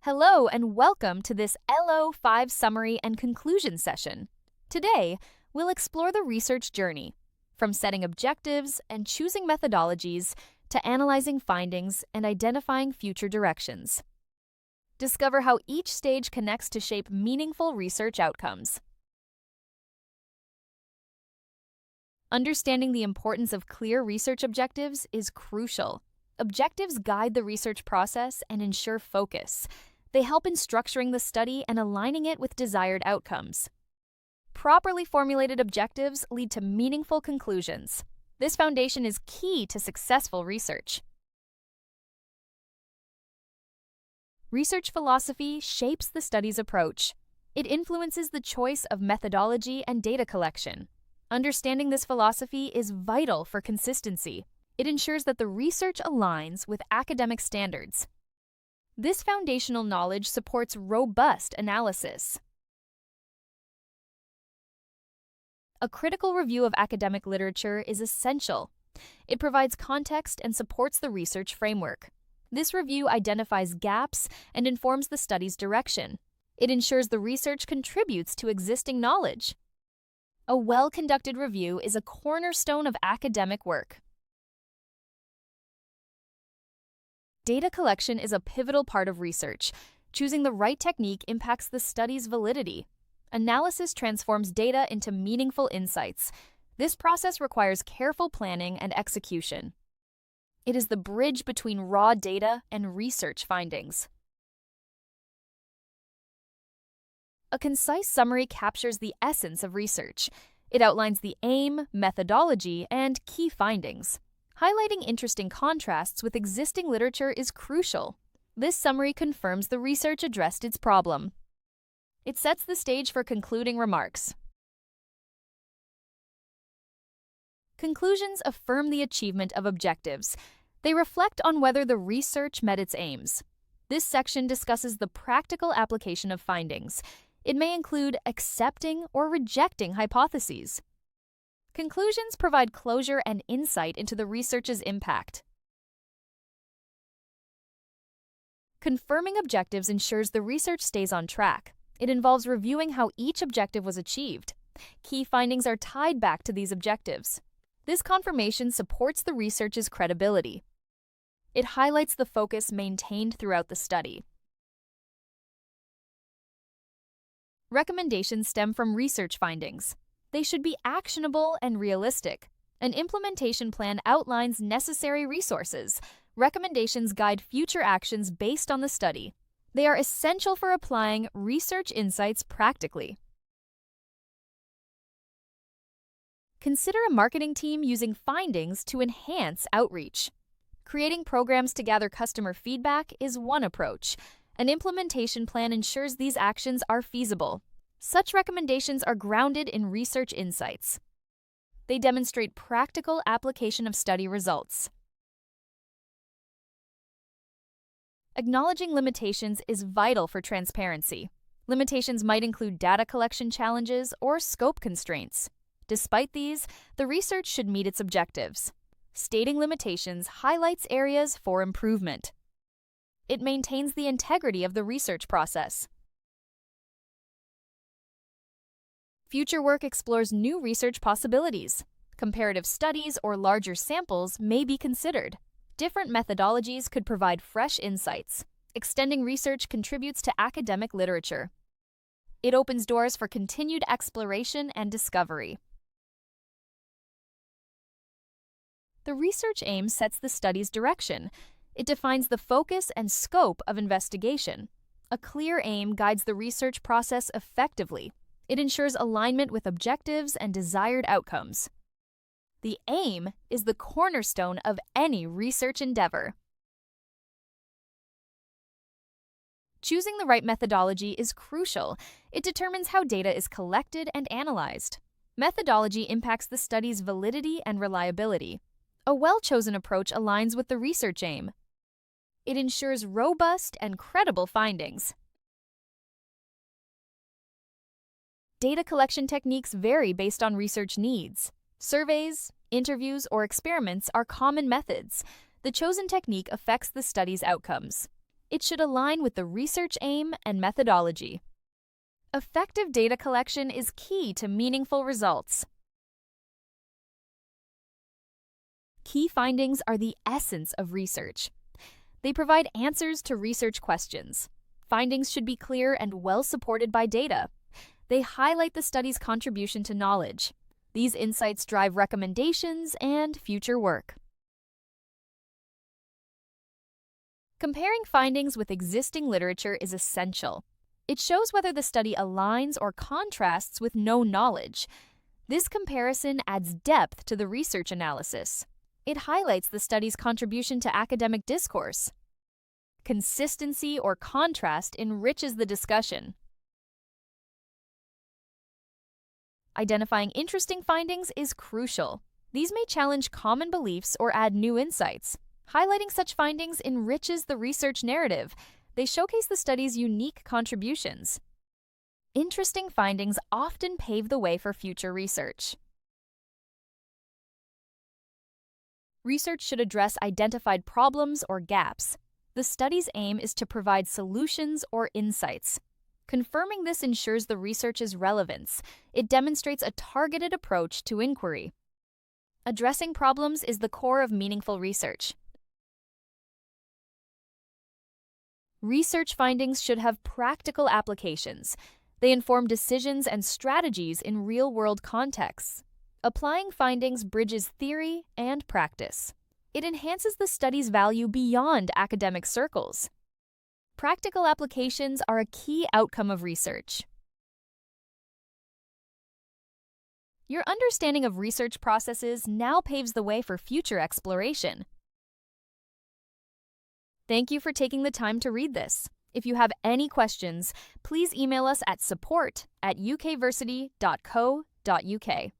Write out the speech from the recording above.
Hello and welcome to this LO5 Summary and Conclusion session. Today, we'll explore the research journey, from setting objectives and choosing methodologies to analyzing findings and identifying future directions. Discover how each stage connects to shape meaningful research outcomes. Understanding the importance of clear research objectives is crucial. Objectives guide the research process and ensure focus. They help in structuring the study and aligning it with desired outcomes. Properly formulated objectives lead to meaningful conclusions. This foundation is key to successful research. Research philosophy shapes the study's approach. It influences the choice of methodology and data collection. Understanding this philosophy is vital for consistency. It ensures that the research aligns with academic standards. This foundational knowledge supports robust analysis. A critical review of academic literature is essential. It provides context and supports the research framework. This review identifies gaps and informs the study's direction. It ensures the research contributes to existing knowledge. A well-conducted review is a cornerstone of academic work. Data collection is a pivotal part of research. Choosing the right technique impacts the study's validity. Analysis transforms data into meaningful insights. This process requires careful planning and execution. It is the bridge between raw data and research findings. A concise summary captures the essence of research. It outlines the aim, methodology, and key findings. Highlighting interesting contrasts with existing literature is crucial. This summary confirms the research addressed its problem. It sets the stage for concluding remarks. Conclusions affirm the achievement of objectives. They reflect on whether the research met its aims. This section discusses the practical application of findings. It may include accepting or rejecting hypotheses. Conclusions provide closure and insight into the research's impact. Confirming objectives ensures the research stays on track. It involves reviewing how each objective was achieved. Key findings are tied back to these objectives. This confirmation supports the research's credibility. It highlights the focus maintained throughout the study. Recommendations stem from research findings. They should be actionable and realistic. An implementation plan outlines necessary resources. Recommendations guide future actions based on the study. They are essential for applying research insights practically. Consider a marketing team using findings to enhance outreach. Creating programs to gather customer feedback is one approach. An implementation plan ensures these actions are feasible. Such recommendations are grounded in research insights. They demonstrate practical application of study results. Acknowledging limitations is vital for transparency. Limitations might include data collection challenges or scope constraints. Despite these, the research should meet its objectives. Stating limitations highlights areas for improvement. It maintains the integrity of the research process. Future work explores new research possibilities. Comparative studies or larger samples may be considered. Different methodologies could provide fresh insights. Extending research contributes to academic literature. It opens doors for continued exploration and discovery. The research aim sets the study's direction. It defines the focus and scope of investigation. A clear aim guides the research process effectively. It ensures alignment with objectives and desired outcomes. The aim is the cornerstone of any research endeavor. Choosing the right methodology is crucial. It determines how data is collected and analyzed. Methodology impacts the study's validity and reliability. A well-chosen approach aligns with the research aim. It ensures robust and credible findings. Data collection techniques vary based on research needs. Surveys, interviews, or experiments are common methods. The chosen technique affects the study's outcomes. It should align with the research aim and methodology. Effective data collection is key to meaningful results. Key findings are the essence of research. They provide answers to research questions. Findings should be clear and well supported by data. They highlight the study's contribution to knowledge. These insights drive recommendations and future work. Comparing findings with existing literature is essential. It shows whether the study aligns or contrasts with known knowledge. This comparison adds depth to the research analysis. It highlights the study's contribution to academic discourse. Consistency or contrast enriches the discussion. Identifying interesting findings is crucial. These may challenge common beliefs or add new insights. Highlighting such findings enriches the research narrative. They showcase the study's unique contributions. Interesting findings often pave the way for future research. Research should address identified problems or gaps. The study's aim is to provide solutions or insights. Confirming this ensures the research's relevance. It demonstrates a targeted approach to inquiry. Addressing problems is the core of meaningful research. Research findings should have practical applications. They inform decisions and strategies in real-world contexts. Applying findings bridges theory and practice. It enhances the study's value beyond academic circles. Practical applications are a key outcome of research. Your understanding of research processes now paves the way for future exploration. Thank you for taking the time to read this. If you have any questions, please email us at support@ukversity.co.uk.